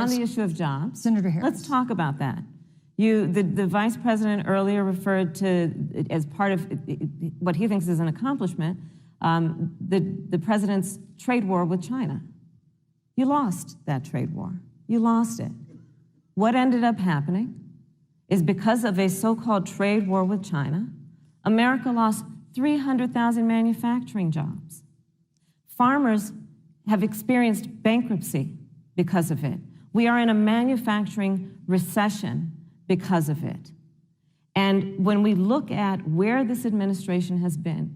Harris. On the issue of jobs, Senator Harris. Let's talk about that. The vice president earlier referred to, as part of what he thinks is an accomplishment, the president's trade war with China. You lost that trade war. You lost it. What ended up happening is because of a so-called trade war with China, America lost 300,000 manufacturing jobs. Farmers have experienced bankruptcy because of it. We are in a manufacturing recession because of it. And when we look at where this administration has been,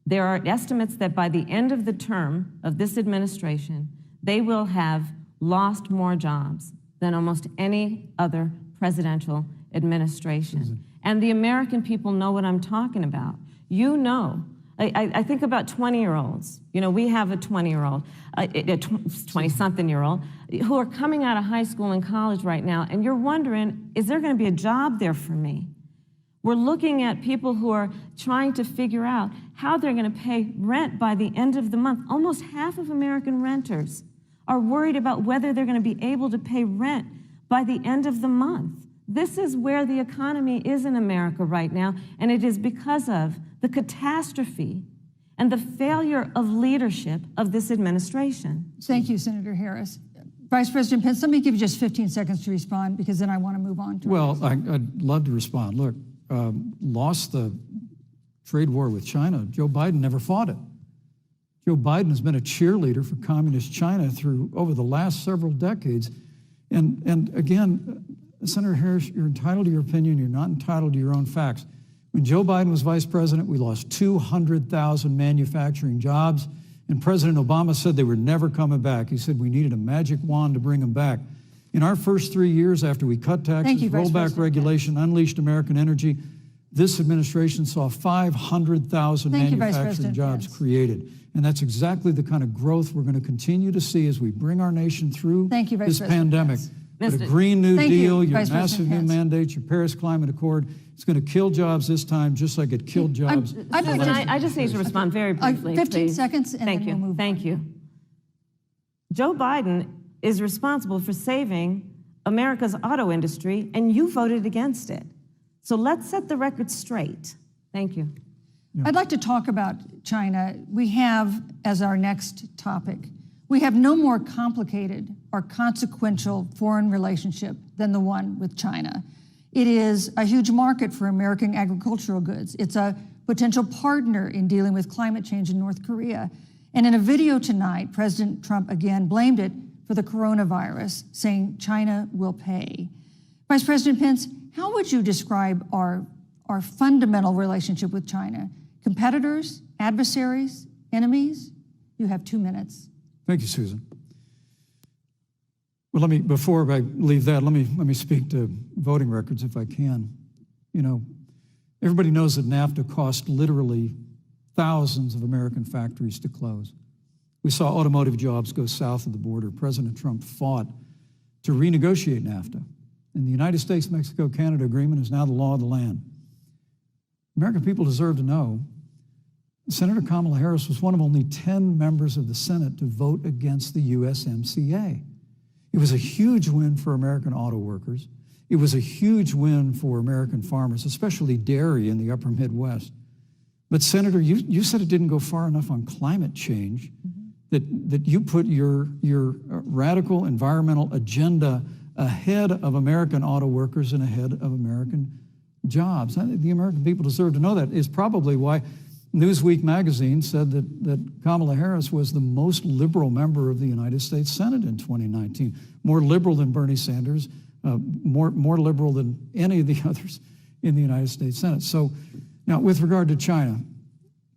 there are estimates that by the end of the term of this administration, they will have lost more jobs than almost any other presidential administration. And the American people know what I'm talking about. You know, I think about 20-year-olds. You know, we have a 20-year-old, a 20-something-year-old, who are coming out of high school and college right now, and you're wondering, is there going to be a job there for me? We're looking at people who are trying to figure out how they're going to pay rent by the end of the month. Almost half of American renters are worried about whether they're going to be able to pay rent by the end of the month. This is where the economy is in America right now, and it is because of the catastrophe and the failure of leadership of this administration. Thank you, Senator Harris. Vice President Pence, let me give you just 15 seconds to respond, because then I want to move on to Well, I'd love to respond. Look, lost the trade war with China. Joe Biden never fought it. Joe Biden has been a cheerleader for communist China through over the last several decades. And again, Senator Harris, you're entitled to your opinion. You're not entitled to your own facts. When Joe Biden was vice president, we lost 200,000 manufacturing jobs, and President Obama said they were never coming back. He said we needed a magic wand to bring them back. In our first 3 years after we cut taxes, rolled back regulation, unleashed American energy, this administration saw 500,000 manufacturing jobs created. And that's exactly the kind of growth we're going to continue to see as we bring our nation through this pandemic. But a Green New Deal, your massive new mandates, your Paris Climate Accord, it's going to kill jobs this time, just like it killed jobs. I just need to respond very briefly, 15 seconds, and Thank then you. we'll move Thank on. you. Joe Biden is responsible for saving America's auto industry, and you voted against it. So let's set the record straight. Thank you. I'd like to talk about China. We have, as our next topic, we have no more complicated or consequential foreign relationship than the one with China. It is a huge market for American agricultural goods. It's a potential partner in dealing with climate change in North Korea. And in a video tonight, President Trump again blamed it for the coronavirus, saying China will pay. Vice President Pence, how would you describe our fundamental relationship with China? Competitors, adversaries, enemies? You have 2 minutes. Thank you, Susan. Well, before I leave that, let me speak to voting records if I can. You know, everybody knows that NAFTA cost literally thousands of American factories to close. We saw automotive jobs go south of the border. President Trump fought to renegotiate NAFTA. And the United States-Mexico-Canada agreement is now the law of the land. American people deserve to know Senator Kamala Harris was one of only 10 members of the Senate to vote against the USMCA. It was a huge win for American auto workers. It was a huge win for American farmers, especially dairy in the upper Midwest. But Senator, you said it didn't go far enough on climate change, that you put your radical environmental agenda ahead of American auto workers and ahead of American jobs. The American people deserve to know that. Is probably why Newsweek magazine said that Kamala Harris was the most liberal member of the United States Senate in 2019, more liberal than Bernie Sanders, more liberal than any of the others in the United States Senate. So now with regard to China,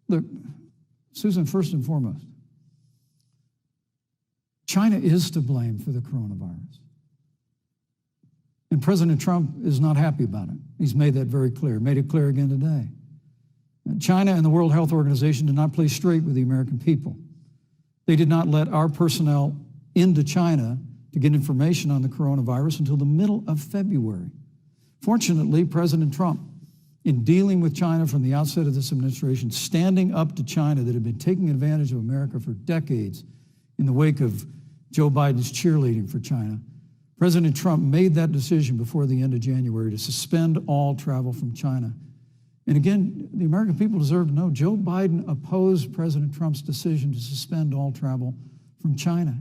look, Susan, first and foremost, China is to blame for the coronavirus. And President Trump is not happy about it. He's made that very clear, made it clear again today. China and the World Health Organization did not play straight with the American people. They did not let our personnel into China to get information on the coronavirus until the middle of February. Fortunately, President Trump, in dealing with China from the outset of this administration, standing up to China that had been taking advantage of America for decades in the wake of Joe Biden's cheerleading for China, President Trump made that decision before the end of January to suspend all travel from China. And again, the American people deserve to know Joe Biden opposed President Trump's decision to suspend all travel from China.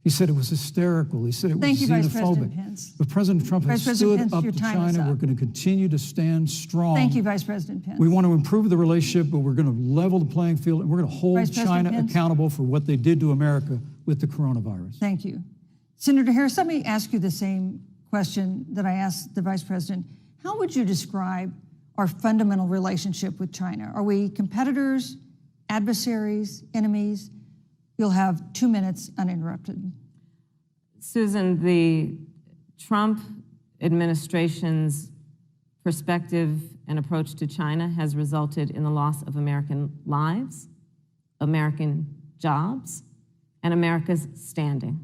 He said it was hysterical. He said it was Thank you, Vice President xenophobic. Pence. But President Trump has Vice President stood Pence, up your to time is China. up. We're going to continue to stand strong. Thank you, Vice President Pence. We want to improve the relationship, but we're going to level the playing field, and we're going to hold Vice President China Pence. accountable for what they did to America with the coronavirus. Thank you. Senator Harris, let me ask you the same question that I asked the Vice President. How would you describe our fundamental relationship with China? Are we competitors, adversaries, enemies? You'll have 2 minutes uninterrupted. Susan, the Trump administration's perspective and approach to China has resulted in the loss of American lives, American jobs, and America's standing.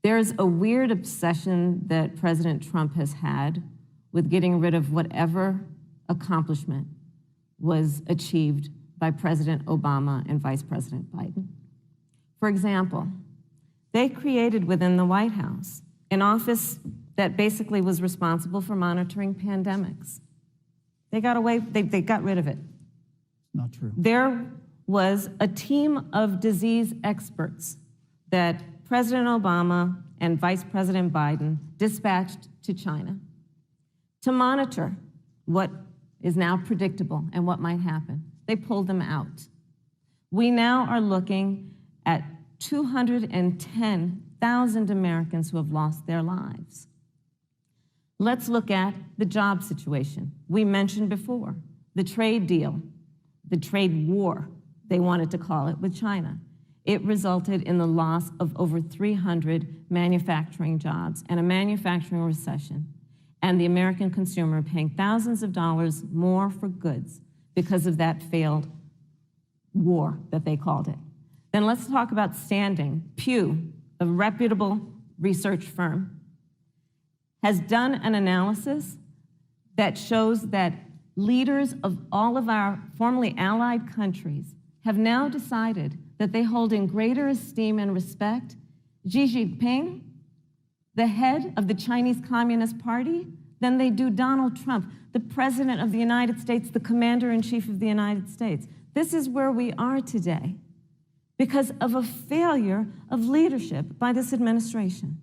There's a weird obsession that President Trump has had with getting rid of whatever accomplishment was achieved by President Obama and Vice President Biden. For example, they created within the White House an office that basically was responsible for monitoring pandemics. They got rid of it. Not true. There was a team of disease experts that President Obama and Vice President Biden dispatched to China to monitor what is now predictable and what might happen. They pulled them out. We now are looking at 210,000 Americans who have lost their lives. Let's look at the job situation. We mentioned before the trade deal, the trade war, they wanted to call it, with China. It resulted in the loss of over 300 manufacturing jobs and a manufacturing recession, and the American consumer paying thousands of dollars more for goods because of that failed war that they called it. Then let's talk about standing. Pew, a reputable research firm, has done an analysis that shows that leaders of all of our formerly allied countries have now decided that they hold in greater esteem and respect Xi Jinping, the head of the Chinese Communist Party, than they do Donald Trump, the President of the United States, the Commander-in-Chief of the United States. This is where we are today because of a failure of leadership by this administration.